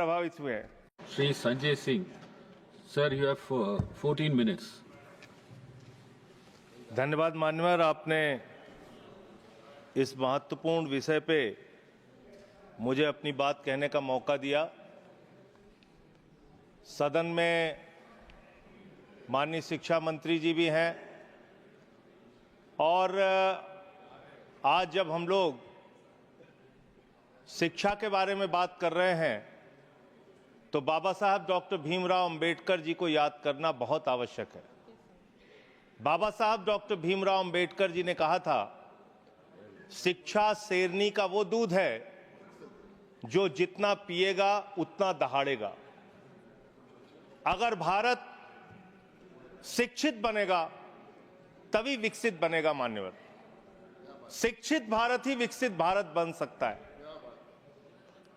प्रभावित हुए हैं। Shri Sanjay Singh, sir you have 14 minutes. धन्यवाद मान्यवर, आपने इस महत्वपूर्ण विषय पे मुझे अपनी बात कहने का मौका दिया। सदन में माननीय शिक्षा मंत्री जी भी हैं और आज जब हम लोग शिक्षा के बारे में बात कर रहे हैं तो बाबा साहब डॉक्टर भीमराव अंबेडकर जी को याद करना बहुत आवश्यक है। बाबा साहब डॉक्टर भीमराव अंबेडकर जी ने कहा था, शिक्षा शेरनी का वो दूध है जो जितना पिएगा उतना दहाड़ेगा। अगर भारत शिक्षित बनेगा तभी विकसित बनेगा मान्यवर। शिक्षित भारत ही विकसित भारत बन सकता है।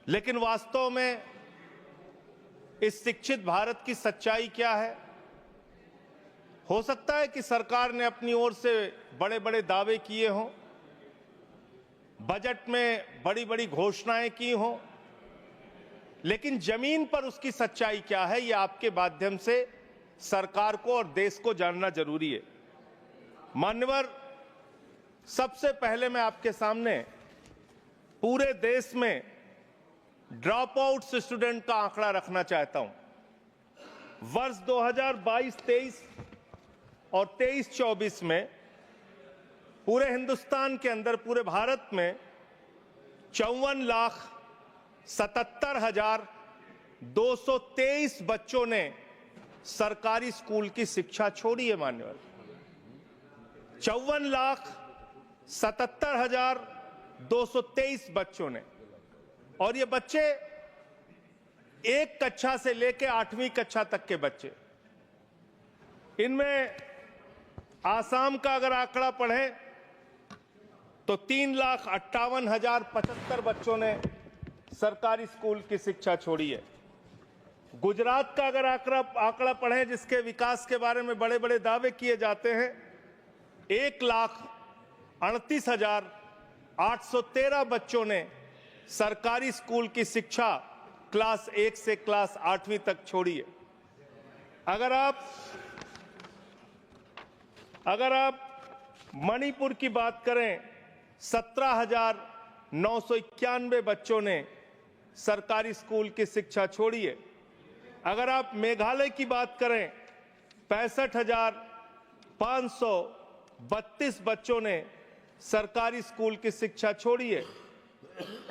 लेकिन वास्तव में इस शिक्षित भारत की सच्चाई क्या है? हो सकता है कि सरकार ने अपनी ओर से बड़े बड़े दावे किए हों, बजट में बड़ी बड़ी घोषणाएं की हों, लेकिन जमीन पर उसकी सच्चाई क्या है, यह आपके माध्यम से सरकार को और देश को जानना जरूरी है। मान्यवर, सबसे पहले मैं आपके सामने पूरे देश में ड्रॉप आउट स्टूडेंट का आंकड़ा रखना चाहता हूं। वर्ष 2022-23 और 23-24 में पूरे हिंदुस्तान के अंदर, पूरे भारत में 54,77,223 बच्चों ने सरकारी स्कूल की शिक्षा छोड़ी है मान्यवर। 54,77,223 बच्चों ने। और ये बच्चे एक कक्षा से लेकर 8वीं कक्षा तक के बच्चे। इनमें आसाम का अगर आंकड़ा पढ़ें तो 3,58,075 बच्चों ने सरकारी स्कूल की शिक्षा छोड़ी है। गुजरात का अगर आंकड़ा पढ़ें, जिसके विकास के बारे में बड़े बड़े दावे किए जाते हैं, 1,38,813 बच्चों ने सरकारी स्कूल की शिक्षा क्लास 1 से क्लास 8वीं तक छोड़ी है। अगर आप मणिपुर की बात करें, 17,991 बच्चों ने सरकारी स्कूल की शिक्षा छोड़ी है। अगर आप मेघालय की बात करें, 65,532 बच्चों ने सरकारी स्कूल की शिक्षा छोड़ी है।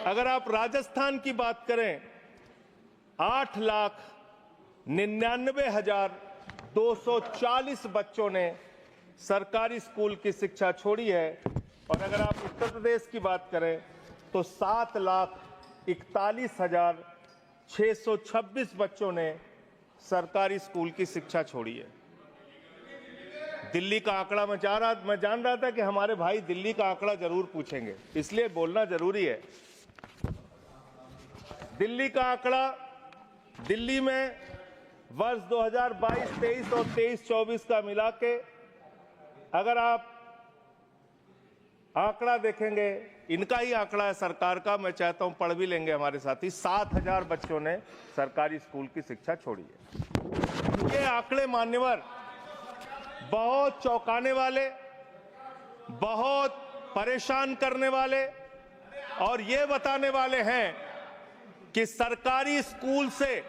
अगर आप राजस्थान की बात करें, 8,99,240 बच्चों ने सरकारी स्कूल की शिक्षा छोड़ी है। और अगर आप उत्तर प्रदेश की बात करें तो 7,41,626 बच्चों ने सरकारी स्कूल की शिक्षा छोड़ी है। दिल्ली का आंकड़ा मैं जान रहा था कि हमारे भाई दिल्ली का आंकड़ा जरूर पूछेंगे, इसलिए बोलना जरूरी है। दिल्ली का आंकड़ा, दिल्ली में वर्ष 2022-23 और 23-24 का मिला के अगर आप आंकड़ा देखेंगे, इनका ही आंकड़ा है सरकार का, मैं चाहता हूं पढ़ भी लेंगे हमारे साथी, 7,000 बच्चों ने सरकारी स्कूल की शिक्षा छोड़ी है। ये आंकड़े मान्यवर बहुत चौंकाने वाले, बहुत परेशान करने वाले और ये बताने वाले हैं कि सरकारी स्कूल से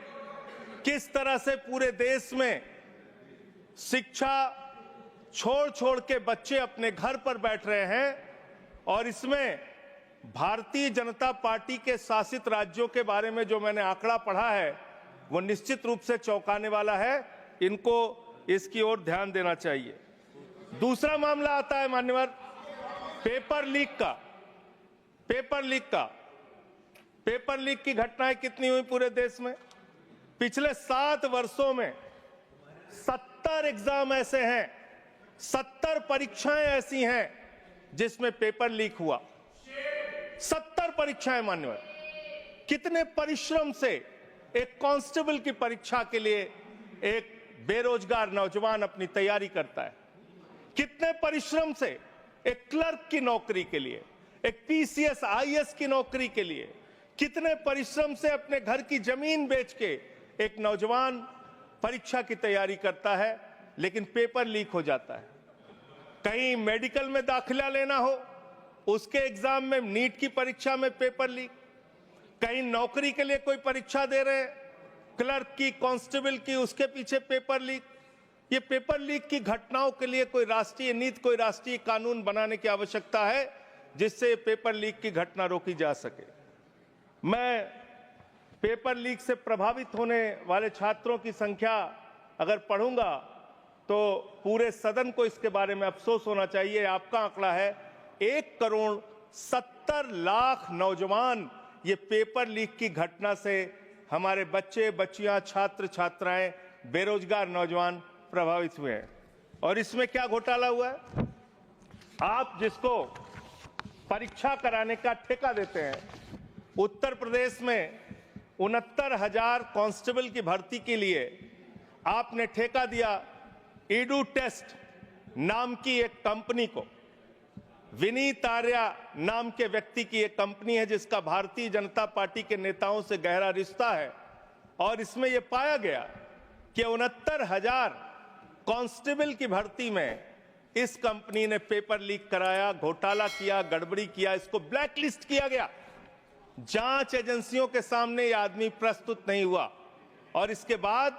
किस तरह से पूरे देश में शिक्षा छोड़ के बच्चे अपने घर पर बैठ रहे हैं। और इसमें भारतीय जनता पार्टी के शासित राज्यों के बारे में जो मैंने आंकड़ा पढ़ा है वो निश्चित रूप से चौंकाने वाला है। इनको इसकी ओर ध्यान देना चाहिए। दूसरा मामला आता है मान्यवर पेपर लीक की घटनाएं कितनी हुई पूरे देश में? पिछले 7 वर्षों में 70 एग्जाम ऐसे हैं, 70 परीक्षाएं ऐसी हैं जिसमें पेपर लीक हुआ। 70 परीक्षाएं मान्यवर। कितने परिश्रम से एक कांस्टेबल की परीक्षा के लिए एक बेरोजगार नौजवान अपनी तैयारी करता है, कितने परिश्रम से एक क्लर्क की नौकरी के लिए, एक पीसीएस आईएएस की नौकरी के लिए कितने परिश्रम से अपने घर की जमीन बेच के एक नौजवान परीक्षा की तैयारी करता है, लेकिन पेपर लीक हो जाता है। कहीं मेडिकल में दाखिला लेना हो, उसके एग्जाम में, नीट की परीक्षा में पेपर लीक, कहीं नौकरी के लिए कोई परीक्षा दे रहे हैं, क्लर्क की, कांस्टेबल की, उसके पीछे पेपर लीक। ये पेपर लीक की घटनाओं के लिए कोई राष्ट्रीय नीति, कोई राष्ट्रीय कानून बनाने की आवश्यकता है, जिससे पेपर लीक की घटना रोकी जा सके। मैं पेपर लीक से प्रभावित होने वाले छात्रों की संख्या अगर पढ़ूंगा तो पूरे सदन को इसके बारे में अफसोस होना चाहिए। आपका आंकड़ा है 1,70,00,000 नौजवान ये पेपर लीक की घटना से, हमारे बच्चे, बच्चियां, छात्र, छात्राएं, बेरोजगार नौजवान प्रभावित हुए हैं। और इसमें क्या घोटाला हुआ है? आप जिसको परीक्षा कराने का ठेका देते हैं, उत्तर प्रदेश में 69,000 कांस्टेबल की भर्ती के लिए आपने ठेका दिया ईडू टेस्ट नाम की एक कंपनी को। विनीत आर्या नाम के व्यक्ति की एक कंपनी है, जिसका भारतीय जनता पार्टी के नेताओं से गहरा रिश्ता है। और इसमें यह पाया गया कि 69,000 कांस्टेबल की भर्ती में इस कंपनी ने पेपर लीक कराया, घोटाला किया, गड़बड़ी किया, इसको ब्लैकलिस्ट किया गया। जांच एजेंसियों के सामने यह आदमी प्रस्तुत नहीं हुआ और इसके बाद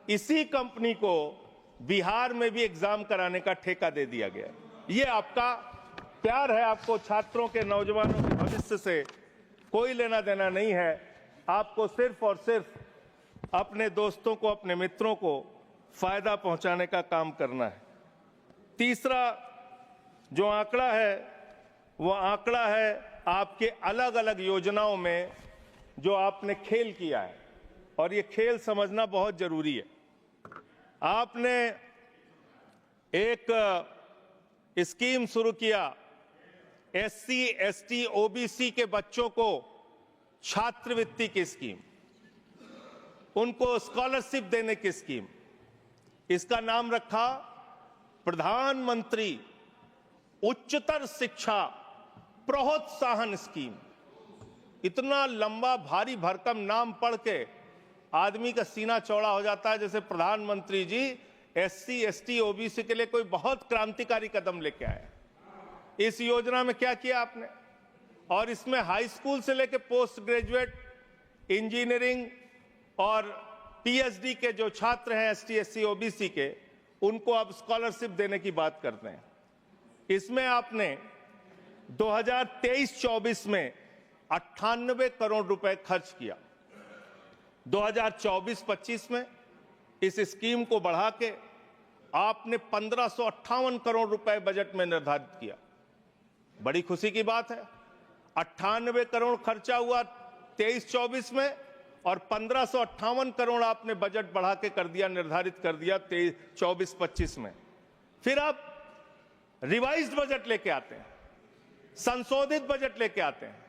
इसी कंपनी को बिहार में भी एग्जाम कराने का ठेका दे दिया गया। ये आपका प्यार है, आपको छात्रों के, नौजवानों के भविष्य से कोई लेना देना नहीं है। आपको सिर्फ और सिर्फ अपने दोस्तों को, अपने मित्रों को फायदा पहुंचाने का काम करना है। तीसरा जो आंकड़ा है वो आंकड़ा है आपके अलग अलग योजनाओं में जो आपने खेल किया है, और ये खेल समझना बहुत जरूरी है। आपने एक स्कीम शुरू किया, SC, ST, OBC के बच्चों को छात्रवृत्ति की स्कीम, उनको स्कॉलरशिप देने की स्कीम। इसका नाम रखा प्रधानमंत्री उच्चतर शिक्षा प्रोत्साहन स्कीम। इतना लंबा भारी भरकम नाम पढ़ के आदमी का सीना चौड़ा हो जाता है, जैसे प्रधानमंत्री जी SC, ST, OBC के लिए कोई बहुत क्रांतिकारी कदम लेके आए। इस योजना में क्या किया आपने? और इसमें हाई स्कूल से लेकर पोस्ट ग्रेजुएट, इंजीनियरिंग और PhD के जो छात्र हैं ST, SC, OBC के, उनको अब स्कॉलरशिप देने की बात करते हैं। इसमें आपने 2023-24 में 98 करोड़ रुपए खर्च किया। 2024-25 में इस स्कीम को बढ़ा के आपने 1558 करोड़ रुपए बजट में निर्धारित किया। बड़ी खुशी की बात है, 98 करोड़ खर्चा हुआ 23-24 में और 1558 करोड़ आपने बजट बढ़ा के कर दिया, निर्धारित कर दिया 24-25 में। फिर आप रिवाइज्ड बजट लेके आते हैं, संशोधित बजट लेके आते हैं।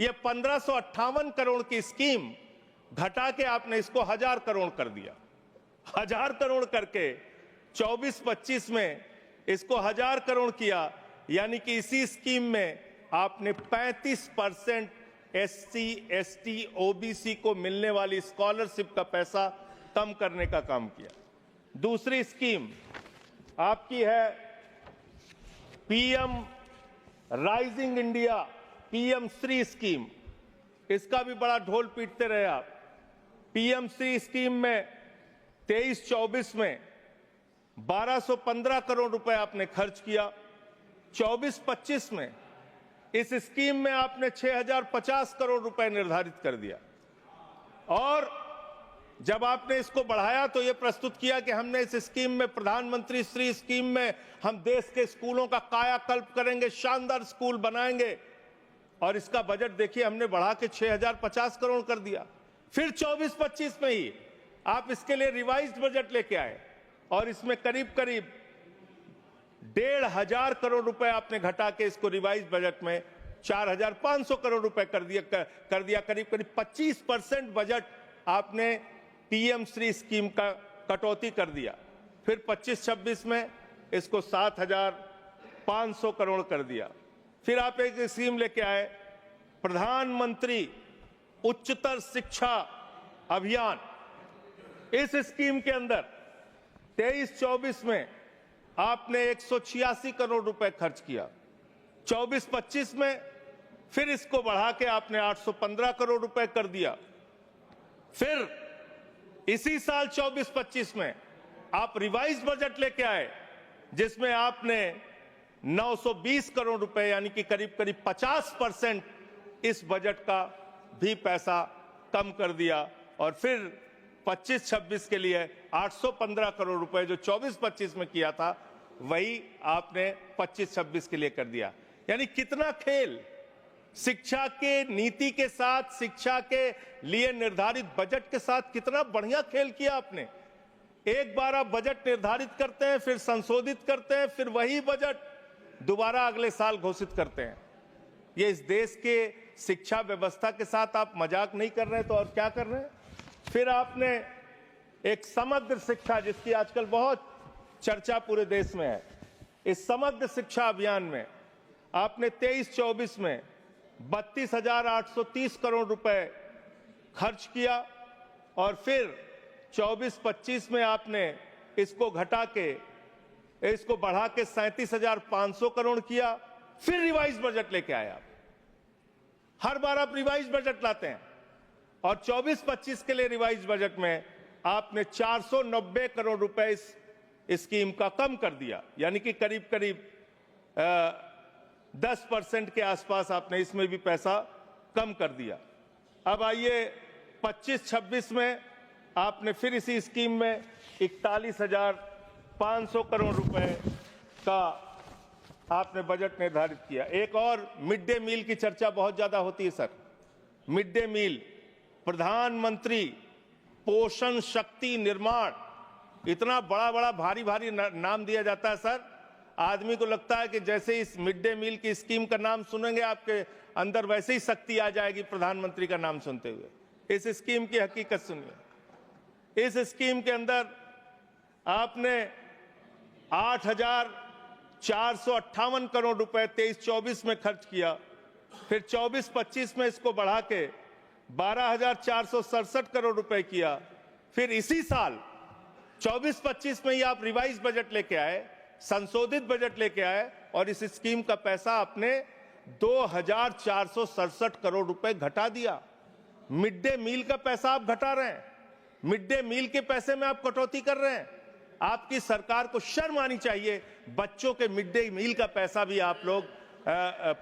ये 1558 करोड़ की स्कीम घटा के आपने इसको 1000 करोड़ कर दिया। 1000 करोड़ करके 24-25 में इसको 1000 करोड़ किया, यानी कि इसी स्कीम में आपने 35% SC, ST, OBC को मिलने वाली स्कॉलरशिप का पैसा कम करने का काम किया। दूसरी स्कीम आपकी है PM rising India, PM Shri scheme. इसका भी बड़ा ढोल पीटते रहे आप। PM श्री स्कीम में 23-24 में 1215 करोड़ रुपए आपने खर्च किया। 24-25 में इस स्कीम में आपने 6050 करोड़ रुपए निर्धारित कर दिया। और जब आपने इसको बढ़ाया तो यह प्रस्तुत किया कि हमने इस स्कीम में, प्रधानमंत्री श्री स्कीम में, हम देश के स्कूलों का कायाकल्प करेंगे, शानदार स्कूल बनाएंगे। और इसका बजट देखिए, हमने बढ़ा के 6050 करोड़ कर दिया। फिर 24-25 में ही आप इसके लिए रिवाइज्ड बजट लेके आए और इसमें करीब करीब 1500 करोड़ रुपए आपने घटा के इसको रिवाइज बजट में 4500 करोड़ रुपए कर दिया। करीब करीब 25% बजट आपने PM श्री स्कीम का कटौती कर दिया। फिर 25-26 में इसको 7500 करोड़ कर दिया। फिर आप एक स्कीम लेके आए, प्रधानमंत्री उच्चतर शिक्षा अभियान, इस स्कीम के अंदर 23-24 में आपने 186 करोड़ रुपए खर्च किया। 24-25 में फिर इसको बढ़ा के आपने 815 करोड़ रुपए कर दिया। फिर इसी साल 24-25 में आप रिवाइज बजट लेके आए, जिसमें आपने 920 करोड़ रुपए यानी कि करीब करीब 50% इस बजट का भी पैसा कम कर दिया। और फिर 25-26 के लिए 815 करोड़ रुपए जो 24-25 में किया था, वही आपने 25-26 के लिए कर दिया। यानी कितना खेल शिक्षा के नीति के साथ, शिक्षा के लिए निर्धारित बजट के साथ, कितना बढ़िया खेल किया आपने। एक बार आप बजट निर्धारित करते हैं, फिर संशोधित करते हैं, फिर वही बजट दोबारा अगले साल घोषित करते हैं। ये इस देश के शिक्षा व्यवस्था के साथ आप मजाक नहीं कर रहे तो और क्या कर रहे हैं। फिर आपने एक समग्र शिक्षा, जिसकी आजकल बहुत चर्चा पूरे देश में है, इस समग्र शिक्षा अभियान में आपने 23-24 में 32,830 करोड़ रुपए खर्च किया। और फिर 24-25 में आपने इसको घटा के, इसको बढ़ा के 37,500 करोड़ किया। फिर रिवाइज बजट लेके आए आप। हर बार आप रिवाइज बजट लाते हैं, और 24-25 के लिए रिवाइज बजट में आपने 490 करोड़ रुपए इस स्कीम का कम कर दिया। यानी कि करीब करीब 10% के आसपास आपने इसमें भी पैसा कम कर दिया। अब आइए 25-26 में आपने फिर इसी स्कीम में 41,500 करोड़ रुपए का आपने बजट निर्धारित किया। एक और मिड डे मील की चर्चा बहुत ज्यादा होती है सर। मिड डे मील, प्रधानमंत्री पोषण शक्ति निर्माण, इतना बड़ा बड़ा भारी भारी नाम दिया जाता है सर। आदमी को लगता है कि जैसे इस मिड डे मील की स्कीम का नाम सुनेंगे, आपके अंदर वैसे ही शक्ति आ जाएगी प्रधानमंत्री का नाम सुनते हुए। इस स्कीम की हकीकत सुनिए। इस स्कीम के अंदर आपने 8,458 करोड़ रुपए 23-24 में खर्च किया। फिर 24-25 में इसको बढ़ा के 12,467 करोड़ रुपए किया। फिर इसी साल 24-25 में ही आप रिवाइज बजट लेके आए, संशोधित बजट लेके आए, और इस स्कीम का पैसा आपने 2,467 करोड़ रुपए घटा दिया। मिड डे मील का पैसा आप घटा रहे हैं, मिड डे मील के पैसे में आप कटौती कर रहे हैं। आपकी सरकार को शर्म आनी चाहिए। बच्चों के मिड डे मील का पैसा भी आप लोग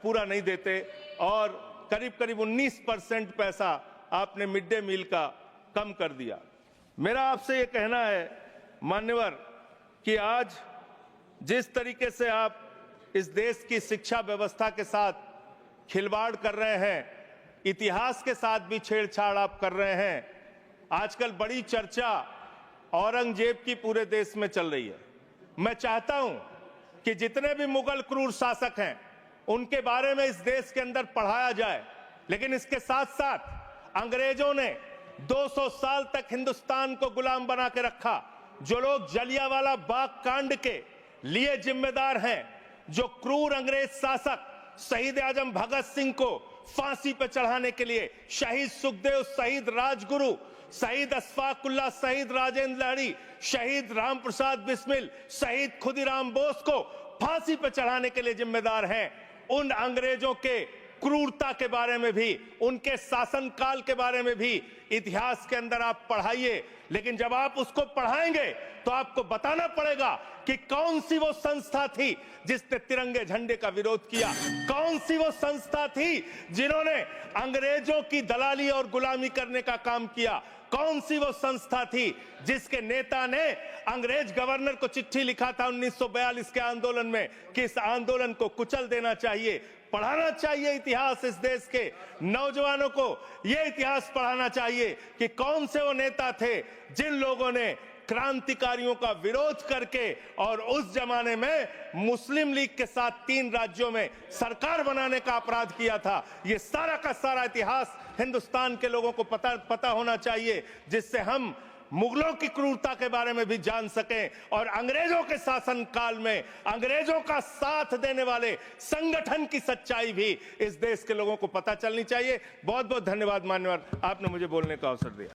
पूरा नहीं देते, और करीब करीब 19% पैसा आपने मिड डे मील का कम कर दिया। मेरा आपसे ये कहना है मान्यवर, कि आज जिस तरीके से आप इस देश की शिक्षा व्यवस्था के साथ खिलवाड़ कर रहे हैं, इतिहास के साथ भी छेड़छाड़ आप कर रहे हैं। आजकल बड़ी चर्चा औरंगजेब की पूरे देश में चल रही है। मैं चाहता हूं कि जितने भी मुगल क्रूर शासक हैं, उनके बारे में इस देश के अंदर पढ़ाया जाए। लेकिन इसके साथ साथ अंग्रेजों ने 200 साल तक हिंदुस्तान को गुलाम बना के रखा। जो लोग जलियांवाला बाग कांड के लिए जिम्मेदार हैं, जो क्रूर अंग्रेज शासक शहीद आजम भगत सिंह को फांसी पर चढ़ाने के लिए, शहीद सुखदेव, शहीद राजगुरु, शहीद अशफाकुल्लाह, शहीद राजेंद्र लाहिड़ी, शहीद राम प्रसाद बिस्मिल, शहीद खुदीराम बोस को फांसी पर चढ़ाने के लिए जिम्मेदार हैं, उन अंग्रेजों के क्रूरता के बारे में भी, उनके शासनकाल के बारे में भी इतिहास के अंदर आप पढ़ाइए। लेकिन जब आप उसको पढ़ाएंगे तो आपको बताना पड़ेगा कि कौन सी वो संस्था थी जिसने तिरंगे झंडे का विरोध किया, कौन सी वो संस्था थी जिन्होंने अंग्रेजों की दलाली और गुलामी करने का काम किया, कौन सी वो संस्था थी जिसके नेता ने अंग्रेज गवर्नर को चिट्ठी लिखा था 1942 के आंदोलन में कि इस आंदोलन को कुचल देना चाहिए। पढ़ाना चाहिए इतिहास। इस देश के नौजवानों को यह इतिहास पढ़ाना चाहिए कि कौन से वो नेता थे जिन लोगों ने क्रांतिकारियों का विरोध करके और उस जमाने में मुस्लिम लीग के साथ 3 राज्यों में सरकार बनाने का अपराध किया था। ये सारा का सारा इतिहास हिंदुस्तान के लोगों को पता होना चाहिए, जिससे हम मुगलों की क्रूरता के बारे में भी जान सकें और अंग्रेजों के शासन काल में अंग्रेजों का साथ देने वाले संगठन की सच्चाई भी इस देश के लोगों को पता चलनी चाहिए। बहुत बहुत धन्यवाद मान्यवर, आपने मुझे बोलने का अवसर दिया।